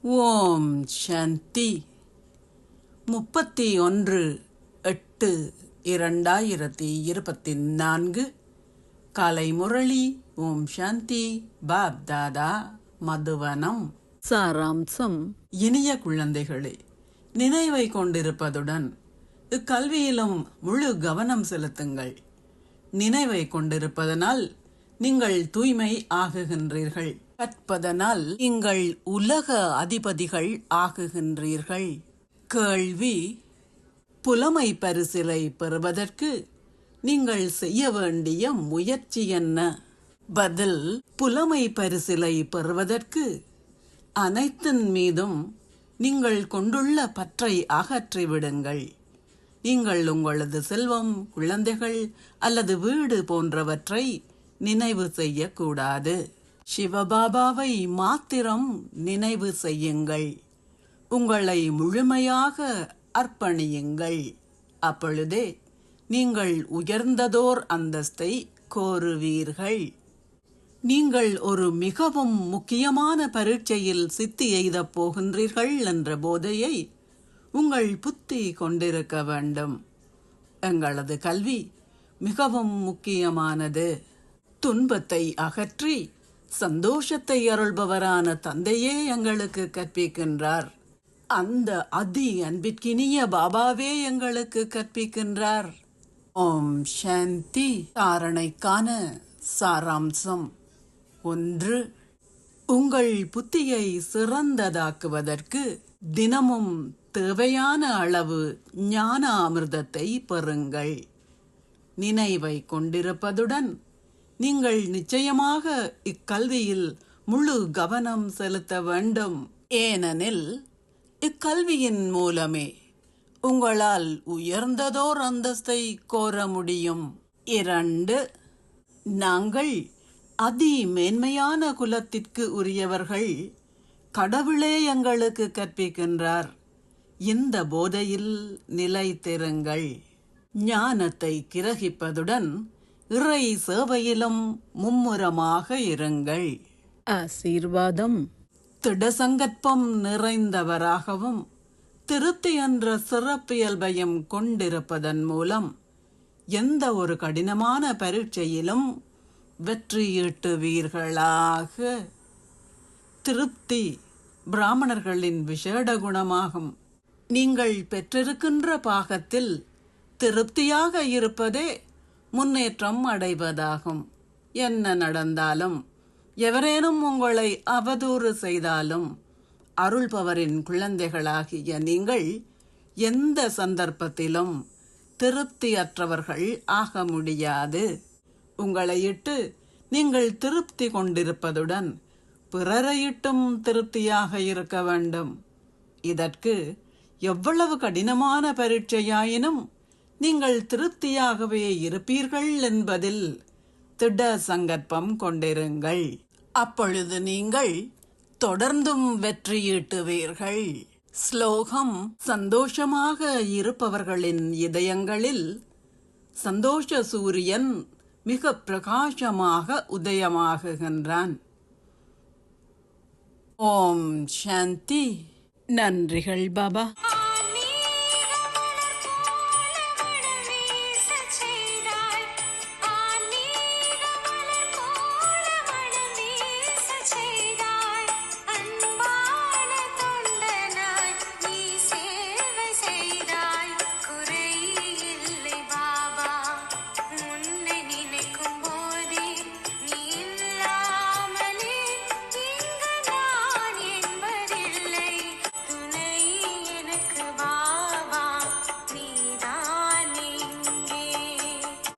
ஓம் சாந்தி. 31/8/2024 காலை முரளி. ஓம் சாந்தி. பாப் தாதா, மதுவனம். சாராம்சம். இனிய குழந்தைகளே, நினைவை கொண்டிருப்பதுடன் இக்கல்வியிலும் முழு கவனம் செலுத்துங்கள். நினைவை கொண்டிருப்பதனால் நீங்கள் தூய்மை ஆகுகின்றீர்கள். கற்பதனால் நீங்கள் உலக அதிபதிகள் ஆகுகின்றீர்கள். கேள்வி: புலமை பரிசிலை பெறுவதற்கு நீங்கள் செய்ய வேண்டிய முயற்சி என்ன? பதில்: புலமை பரிசிலை பெறுவதற்கு அனைத்தின் மீதும் நீங்கள் கொண்டுள்ள பற்றை அகற்றிவிடுங்கள். நீங்கள் உங்களது செல்வம், குழந்தைகள் அல்லது வீடு போன்றவற்றை நினைவு செய்யக்கூடாது. சிவபாபாவை மாத்திரம் நினைவு செய்யுங்கள். உங்களை முழுமையாக அர்ப்பணியுங்கள். அப்பொழுதே நீங்கள் உயர்ந்ததோர் அந்தஸ்தை கோருவீர்கள். நீங்கள் ஒரு மிகவும் முக்கியமான பரீட்சையில் சித்தி எய்தப் போகின்றீர்கள் என்ற போதையை உங்கள் புத்தி கொண்டிருக்க வேண்டும். எங்களது கல்வி மிகவும் முக்கியமானது. துன்பத்தை அகற்றி சந்தோஷத்தை அருள்பவரான தந்தையே எங்களுக்கு கற்பிக்கின்றார். அந்த அதி அன்பிற்கினிய பாபாவே எங்களுக்கு கற்பிக்கின்றார். ஓம் சாந்தி. தாரணைக்கான சாராம்சம். 1. உங்கள் புத்தியை சிறந்ததாக்குவதற்கு தினமும் தேவையான அளவு ஞான அமிர்தத்தை பெறுங்கள். நினைவை கொண்டிருப்பதுடன் நீங்கள் நிச்சயமாக இக்கல்வியில் முழு கவனம் செலுத்த வேண்டும். ஏனெனில் இக்கல்வியின் மூலமே உங்களால் உயர்ந்ததோர் அந்தஸ்தை கோர முடியும். 2. நாங்கள் அதி மேன்மையான குலத்திற்கு உரியவர்கள். கடவுளே எங்களுக்கு கற்பிக்கின்றார். இந்த போதையில் நிலைத்திருங்கள். ஞானத்தை கிரகிப்பதுடன் இறை சேவையிலும் மும்முரமாக இருங்கள். ஆசீர்வாதம். திடசங்கற்பம் நிறைந்தவராகவும் திருப்தி என்ற சிறப்பியல்பையும் கொண்டிருப்பதன் மூலம் எந்த ஒரு கடினமான பரீட்சையிலும் வெற்றியீட்டுவீர்களாக. திருப்தி பிராமணர்களின் விசேட குணமாகும். நீங்கள் பெற்றிருக்கின்ற பாகத்தில் திருப்தியாக இருப்பதே முன்னேற்றம் அடைவதாகும். என்ன நடந்தாலும், எவரேனும் உங்களை அவதூறு செய்தாலும், அருள்பவரின் குழந்தைகளாகிய நீங்கள் எந்த சந்தர்ப்பத்திலும் திருப்தியற்றவர்கள் ஆக முடியாது. உங்களையிட்டு நீங்கள் திருப்தி கொண்டிருப்பதுடன் பிறரையிட்டும் திருப்தியாக இருக்க வேண்டும். இதற்கு எவ்வளவு கடினமான பரீட்சையாயினும் நீங்கள் திருப்தியாகவே இருப்பீர்கள் என்பதில் திட சங்கற்பம் கொண்டிருங்கள். அப்பொழுது நீங்கள் தொடர்ந்தும் வெற்றியீட்டுவீர்கள். ஸ்லோகம். சந்தோஷமாக இருப்பவர்களின் இதயங்களில் சந்தோஷ சூரியன் மிக பிரகாசமாக உதயமாகுகின்றான். ஓம் சாந்தி. நன்றிகள் பாபா.